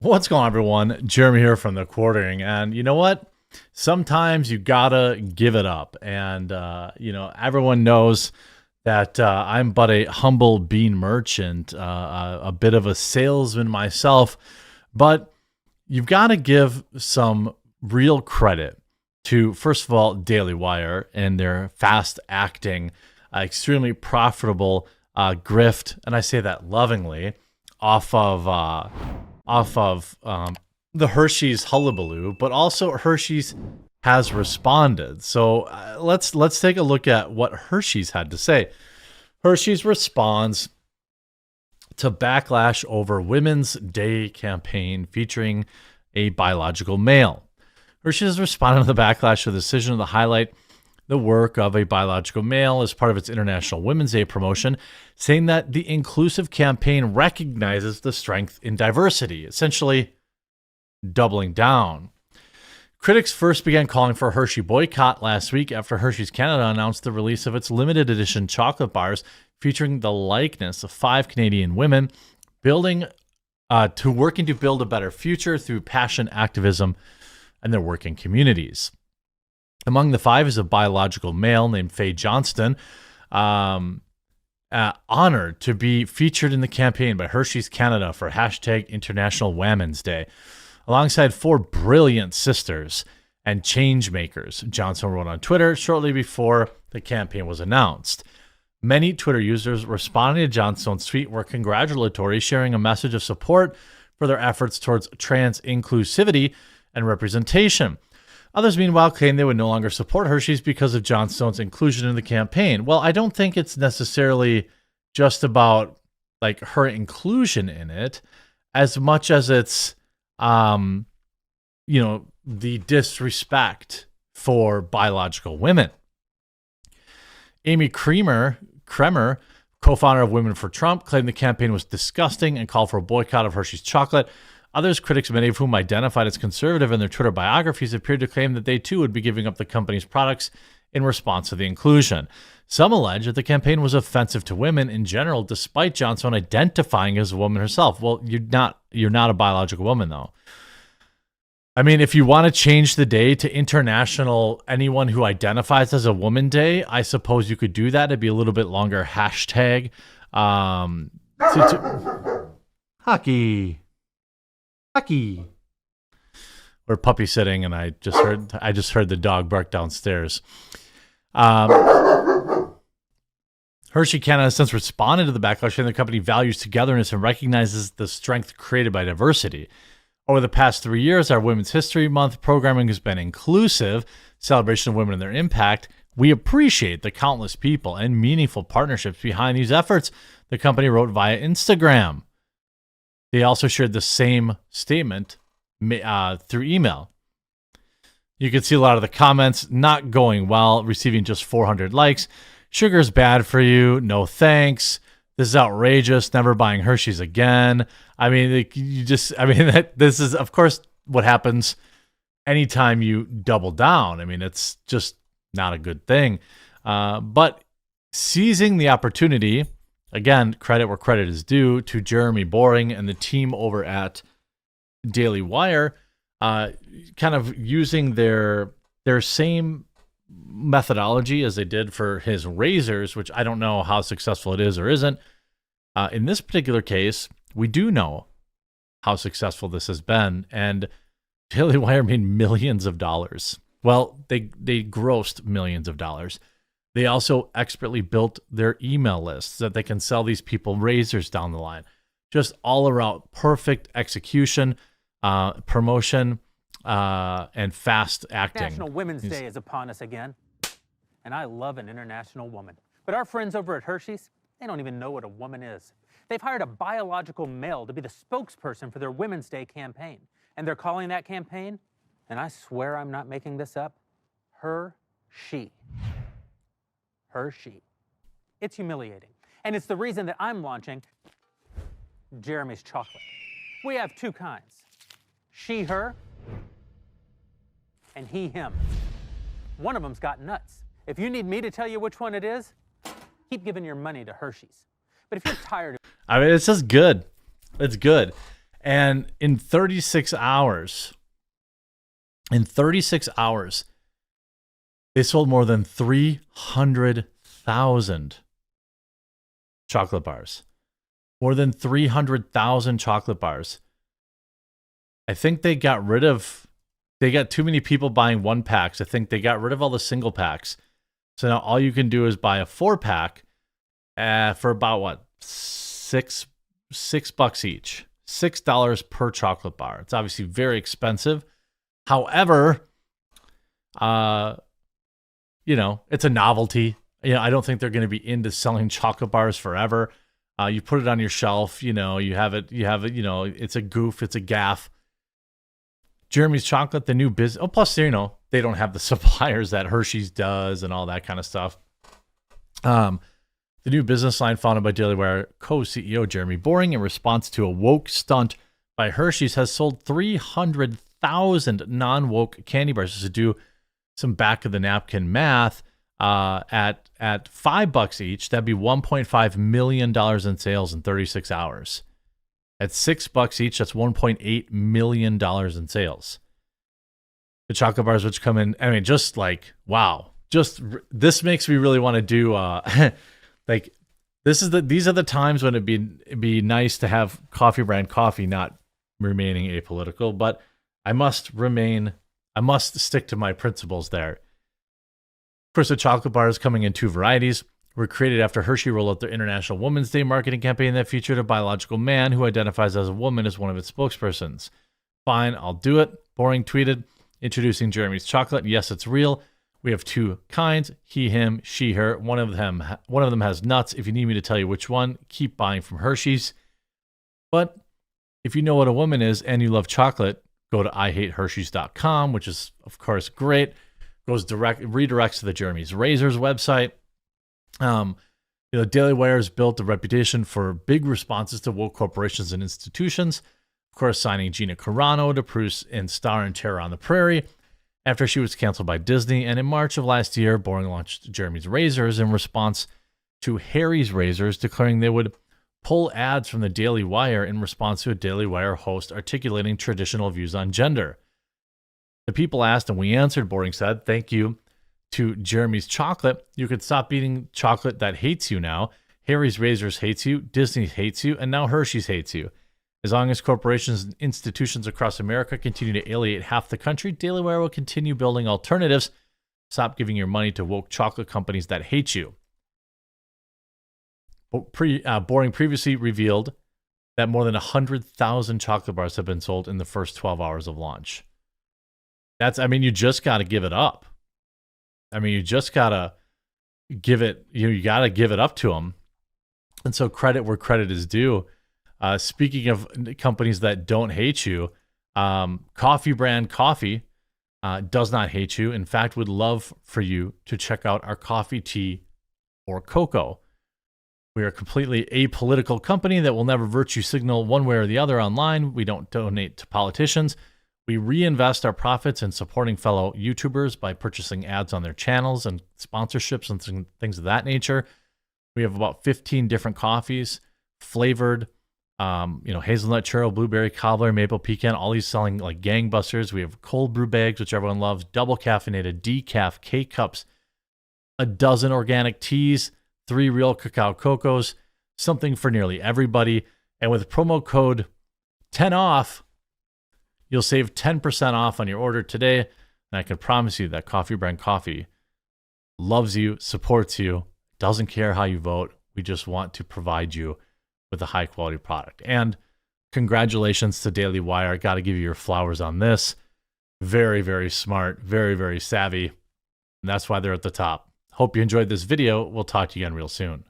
What's going on, everyone? Jeremy here from the Quartering, and you know what? Sometimes you gotta give it up, and everyone knows that I'm but a humble bean merchant, a bit of a salesman myself, but you've got to give some real credit to, first of all, Daily Wire and their fast acting, extremely profitable grift, and I say that lovingly, off of the Hershey's hullabaloo, but also Hershey's has responded. So let's take a look at what Hershey's had to say. Hershey's responds to backlash over Women's Day campaign featuring a biological male. Hershey's responded to the backlash of the decision to highlight the work of a biological male as part of its International Women's Day promotion, saying that the inclusive campaign recognizes the strength in diversity, essentially doubling down. Critics first began calling for a Hershey boycott last week after Hershey's Canada announced the release of its limited edition chocolate bars featuring the likeness of 5 Canadian women working to build a better future through passion, activism, and their working communities. Among the 5 is a biological male named Faye Johnston, honored to be featured in the campaign by Hershey's Canada for #International Women's Day, alongside 4 brilliant sisters and change makers, Johnson wrote on Twitter shortly before the campaign was announced. Many Twitter users responding to Johnson's tweet were congratulatory, sharing a message of support for their efforts towards trans inclusivity and representation. Others, meanwhile, claim they would no longer support Hershey's because of Johnstone's inclusion in the campaign. Well, I don't think it's necessarily just about like her inclusion in it, as much as it's, the disrespect for biological women. Amy Kremer, co-founder of Women for Trump, claimed the campaign was disgusting and called for a boycott of Hershey's chocolate. Others, critics, many of whom identified as conservative in their Twitter biographies, appeared to claim that they too would be giving up the company's products in response to the inclusion. Some allege that the campaign was offensive to women in general, despite Johnson identifying as a woman herself. Well, you're not a biological woman, though. I mean, if you want to change the day to International Anyone Who Identifies as a Woman Day, I suppose you could do that. It'd be a little bit longer hashtag. Hockey. We're puppy sitting, and I just heard the dog bark downstairs. Hershey Canada has since responded to the backlash, saying the company values togetherness and recognizes the strength created by diversity. Over the past 3 years, our Women's History Month programming has been inclusive, celebration of women and their impact. We appreciate the countless people and meaningful partnerships behind these efforts, the company wrote via Instagram. They also shared the same statement through email. You can see a lot of the comments not going well, receiving just 400 likes. Sugar's bad for you. No thanks. This is outrageous. Never buying Hershey's again. I mean, this is, of course, what happens anytime you double down. I mean, it's just not a good thing. But seizing the opportunity, again, credit where credit is due to Jeremy Boring and the team over at Daily Wire, kind of using their same methodology as they did for his razors, which I don't know how successful it is or isn't. In this particular case, we do know how successful this has been, and Daily Wire made millions of dollars. Well, they grossed millions of dollars. They also expertly built their email lists so that they can sell these people razors down the line. Just all around perfect execution, promotion, and fast acting. National Women's Day is upon us again, and I love an international woman. But our friends over at Hershey's, they don't even know what a woman is. They've hired a biological male to be the spokesperson for their Women's Day campaign, and they're calling that campaign, and I swear I'm not making this up, Hershey. Hershey. It's humiliating. And it's the reason that I'm launching Jeremy's chocolate. We have 2 kinds. She, her, and he, him. One of them's got nuts. If you need me to tell you which one it is, keep giving your money to Hershey's. But if you're tired of... I mean, it's just good. It's good. And in 36 hours, they sold more than 300,000 chocolate bars. More than 300,000 chocolate bars. I think they got too many people buying 1-packs. I think they got rid of all the single packs. So now all you can do is buy a 4-pack for about what? $6 each. $6 per chocolate bar. It's obviously very expensive. However, it's a novelty. I don't think they're going to be into selling chocolate bars forever. You put it on your shelf, you have it, it's a goof, it's a gaff. Jeremy's Chocolate, the new business. Oh, plus, they don't have the suppliers that Hershey's does and all that kind of stuff. The new business line founded by Daily Wire co-CEO Jeremy Boring in response to a woke stunt by Hershey's has sold 300,000 non-woke candy bars. Just to do some back of the napkin math, at $5 each, that'd be $1.5 million in sales in 36 hours. At $6 each, that's $1.8 million in sales. The chocolate bars, which come in, just like, wow. This makes me really want to do, these are the times when it'd be nice to have coffee brand coffee, not remaining apolitical, but I must stick to my principles there. Of course, the chocolate bars coming in 2 varieties were created after Hershey rolled out their International Women's Day marketing campaign that featured a biological man who identifies as a woman as one of its spokespersons. Fine, I'll do it. Boring tweeted, introducing Jeremy's Chocolate. Yes, it's real. We have 2 kinds, he, him, she, her. One of them has nuts. If you need me to tell you which one, keep buying from Hershey's. But if you know what a woman is and you love chocolate, go to IHateHersheys.com, which is, of course, great. Redirects to the Jeremy's Razors website. Daily Wire has built a reputation for big responses to woke corporations and institutions. Of course, signing Gina Carano to produce and star in Terror on the Prairie after she was canceled by Disney. And in March of last year, Boring launched Jeremy's Razors in response to Hersheys Razors, declaring they would pull ads from the Daily Wire in response to a Daily Wire host articulating traditional views on gender. The people asked, and we answered. Boring said, "Thank you to Jeremy's Chocolate. You could stop eating chocolate that hates you now. Hersheys Razors hates you, Disney hates you, and now Hershey's hates you. As long as corporations and institutions across America continue to alienate half the country, Daily Wire will continue building alternatives. Stop giving your money to woke chocolate companies that hate you." Boring previously revealed that more than 100,000 chocolate bars have been sold in the first 12 hours of launch. You just got to give it up. You just got to give it, you got to give it up to them. And so credit where credit is due. Speaking of companies that don't hate you, Coffee Brand Coffee does not hate you. In fact, would love for you to check out our coffee, tea, or cocoa. We are a completely apolitical company that will never virtue signal one way or the other online. We don't donate to politicians. We reinvest our profits in supporting fellow YouTubers by purchasing ads on their channels and sponsorships and things of that nature. We have about 15 different coffees, flavored, hazelnut, churro, blueberry, cobbler, maple, pecan, all these selling like gangbusters. We have cold brew bags, which everyone loves, double caffeinated, decaf, K-cups, a dozen organic teas, 3 real cacao cocos, something for nearly everybody. And with promo code 10OFF, you'll save 10% off on your order today. And I can promise you that Coffee Brand Coffee loves you, supports you, doesn't care how you vote. We just want to provide you with a high quality product. And congratulations to Daily Wire. Got to give you your flowers on this. Very, very smart, very, very savvy. And that's why they're at the top. Hope you enjoyed this video. We'll talk to you again real soon.